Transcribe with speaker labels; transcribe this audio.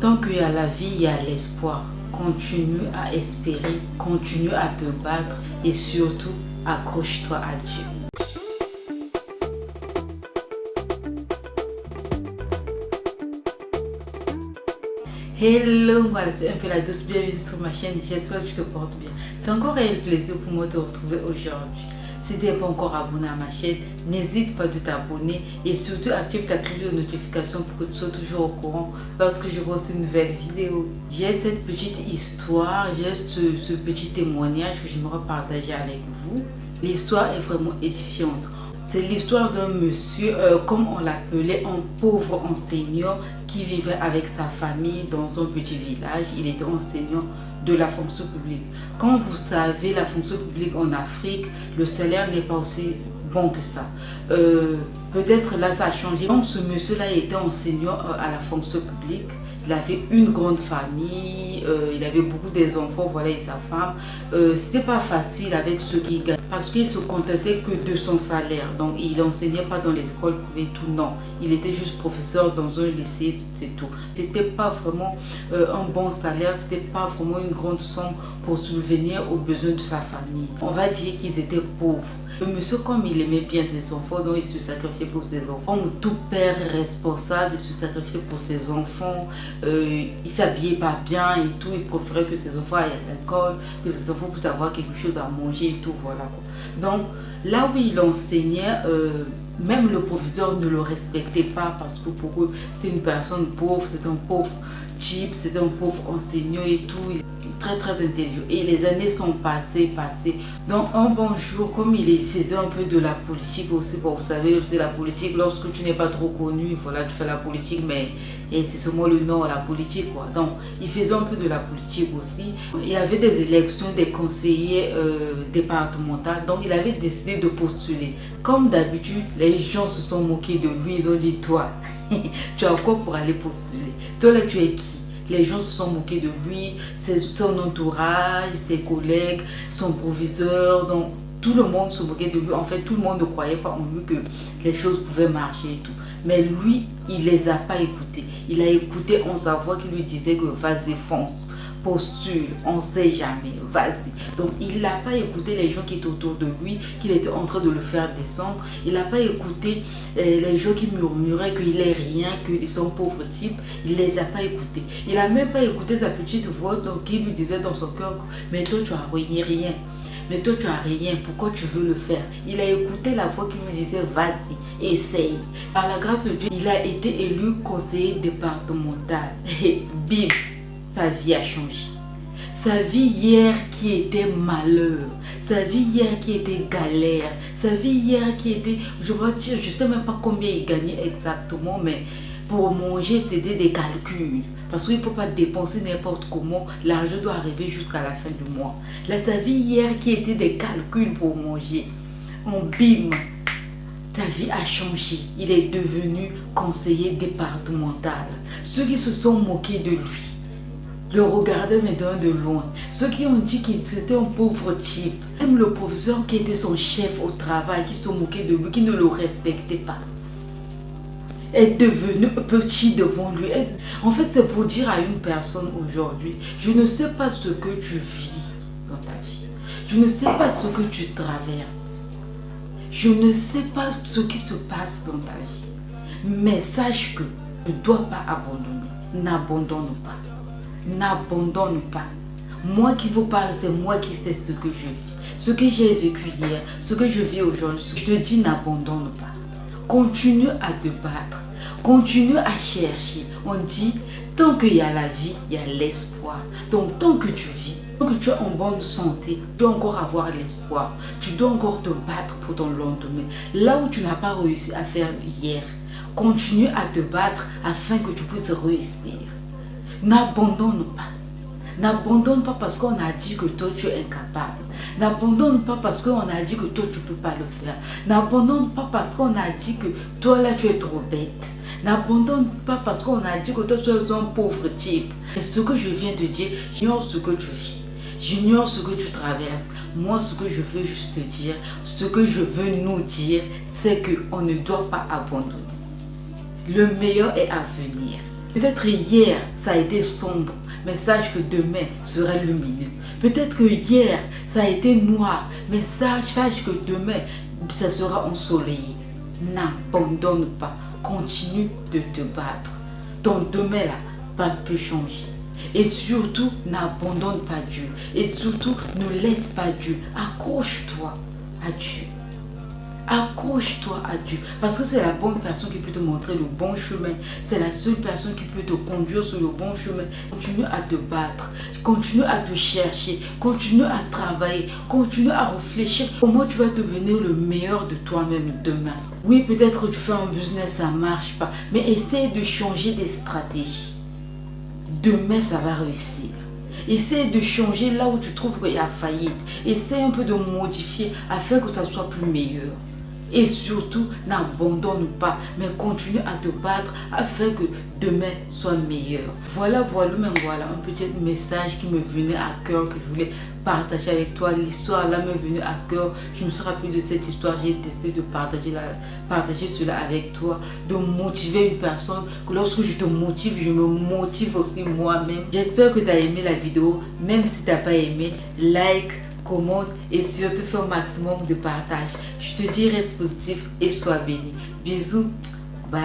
Speaker 1: Tant qu'il y a la vie, il y a l'espoir. Continue à espérer, continue à te battre et surtout, accroche-toi à Dieu. Hello, voilà, c'est un peu la douce, bienvenue sur ma chaîne, j'espère que tu te portes bien. C'est encore un plaisir pour moi de te retrouver aujourd'hui. Si tu n'es pas encore abonné à ma chaîne, n'hésite pas de t'abonner et surtout active ta cloche de notification pour que tu sois toujours au courant lorsque je poste une nouvelle vidéo. J'ai cette petite histoire, j'ai ce petit témoignage que j'aimerais partager avec vous. L'histoire est vraiment édifiante. C'est l'histoire d'un monsieur, comme on l'appelait, un pauvre enseignant qui vivait avec sa famille dans un petit village. Il était enseignant de la fonction publique. Comme vous savez, la fonction publique en Afrique, le salaire n'est pas aussi bon que ça. Peut-être là, ça a changé. Donc, ce monsieur-là était enseignant à la fonction publique. Il avait une grande famille, il avait beaucoup des enfants, voilà, et sa femme. C'était pas facile avec ce qu'il gagnait parce qu'il se contentait que de son salaire. Donc, il n'enseignait pas dans les écoles privées, tout, non. Il était juste professeur dans un lycée, c'est tout. C'était pas vraiment un bon salaire, c'était pas vraiment une grande somme pour subvenir aux besoins de sa famille. On va dire qu'ils étaient pauvres. Le monsieur, comme il aimait bien ses enfants, donc il se sacrifiait pour ses enfants. Comme tout père responsable, il se sacrifiait pour ses enfants. Il s'habillait pas bien et tout. Il préférait que ses enfants aillent à l'école, que ses enfants puissent avoir quelque chose à manger et tout. Voilà, quoi. Donc, là où il enseignait, même le proviseur ne le respectait pas parce que pour eux, c'était une personne pauvre, c'était un pauvre type, c'était un pauvre enseignant et tout. Très très intelligent. Et les années sont passées. Donc un bon jour, comme il faisait un peu de la politique aussi, bon, vous savez, c'est la politique, lorsque tu n'es pas trop connu, voilà, tu fais la politique, mais c'est seulement le nom, la politique, quoi. Donc il faisait un peu de la politique aussi. Il y avait des élections des conseillers départementaux, donc il avait décidé de postuler. Comme d'habitude, les gens se sont moqués de lui, ils ont dit, toi, tu as quoi pour aller postuler? Toi là, tu es qui? Les gens se sont moqués de lui, son entourage, ses collègues, son proviseur, donc tout le monde se moquait de lui. En fait, tout le monde ne croyait pas en lui que les choses pouvaient marcher et tout. Mais lui, il ne les a pas écoutés. Il a écouté en sa voix qui lui disait que vas-y, fonce, postule, on ne sait jamais, vas-y. Donc il n'a pas écouté les gens qui étaient autour de lui, qu'il était en train de le faire descendre. Il n'a pas écouté les gens qui murmuraient qu'il est rien, qu'ils sont pauvres types. Il ne les a pas écoutés. Il n'a même pas écouté sa petite voix qui lui disait dans son cœur, mais toi tu n'as rien. Mais toi tu n'as rien, pourquoi tu veux le faire? Il a écouté la voix qui lui disait vas-y, essaye. Par la grâce de Dieu, il a été élu conseiller départemental. Et bim, sa vie a changé. Sa vie hier qui était malheur, sa vie hier qui était galère, sa vie hier qui était, je vais dire, je ne sais même pas combien il gagnait exactement, mais pour manger, c'était des calculs. Parce qu'il ne faut pas dépenser n'importe comment, l'argent doit arriver jusqu'à la fin du mois. Là, sa vie hier qui était des calculs pour manger, en bim, ta vie a changé. Il est devenu conseiller départemental. Ceux qui se sont moqués de lui le regardaient maintenant de loin. Ceux qui ont dit qu'il était un pauvre type, même le professeur qui était son chef au travail, qui se moquait de lui, qui ne le respectait pas, est devenu petit devant lui. En fait, c'est pour dire à une personne aujourd'hui, je ne sais pas ce que tu vis dans ta vie. Je ne sais pas ce que tu traverses. Je ne sais pas ce qui se passe dans ta vie. Mais sache que tu ne dois pas abandonner. N'abandonne pas. N'abandonne pas. Moi qui vous parle, c'est moi qui sais ce que je vis. Ce que j'ai vécu hier, ce que je vis aujourd'hui. Je te dis, n'abandonne pas. Continue à te battre. Continue à chercher. On dit, tant qu'il y a la vie, il y a l'espoir. Donc, tant que tu vis, tant que tu es en bonne santé, tu dois encore avoir l'espoir. Tu dois encore te battre pour ton lendemain. Là où tu n'as pas réussi à faire hier, continue à te battre afin que tu puisses réussir. N'abandonne pas. N'abandonne pas parce qu'on a dit que toi tu es incapable. N'abandonne pas parce qu'on a dit que toi tu ne peux pas le faire. N'abandonne pas parce qu'on a dit que toi là tu es trop bête. N'abandonne pas parce qu'on a dit que toi tu es un pauvre type. Et ce que je viens de dire, j'ignore ce que tu vis. J'ignore ce que tu traverses. Moi ce que je veux juste te dire, ce que je veux nous dire, c'est qu'on ne doit pas abandonner. Le meilleur est à venir. Peut-être hier, ça a été sombre, mais sache que demain sera lumineux. Peut-être que hier, ça a été noir, mais sache que demain, ça sera ensoleillé. N'abandonne pas, continue de te battre. Ton demain là, peut changer. Et surtout, n'abandonne pas Dieu. Et surtout, ne laisse pas Dieu. Accroche-toi à Dieu. Accroche-toi à Dieu. Parce que c'est la bonne personne qui peut te montrer le bon chemin. C'est la seule personne qui peut te conduire sur le bon chemin. Continue à te battre. Continue à te chercher. Continue à travailler. Continue à réfléchir. Comment tu vas devenir le meilleur de toi-même demain. Oui, peut-être que tu fais un business, ça ne marche pas. Mais essaye de changer des stratégies. Demain, ça va réussir. Essaye de changer là où tu trouves qu'il y a faillite. Essaye un peu de modifier afin que ça soit plus meilleur. Et surtout, n'abandonne pas, mais continue à te battre afin que demain soit meilleur. Voilà un petit message qui me venait à cœur, que je voulais partager avec toi. L'histoire là m'est venue à cœur. Je me suis rappelé de cette histoire. J'ai décidé de partager cela avec toi, de motiver une personne, que lorsque je te motive, je me motive aussi moi-même. J'espère que tu as aimé la vidéo. Même si tu n'as pas aimé, like, commente et surtout fais un maximum de partage. Je te dis reste positif et sois béni. Bisous, bye.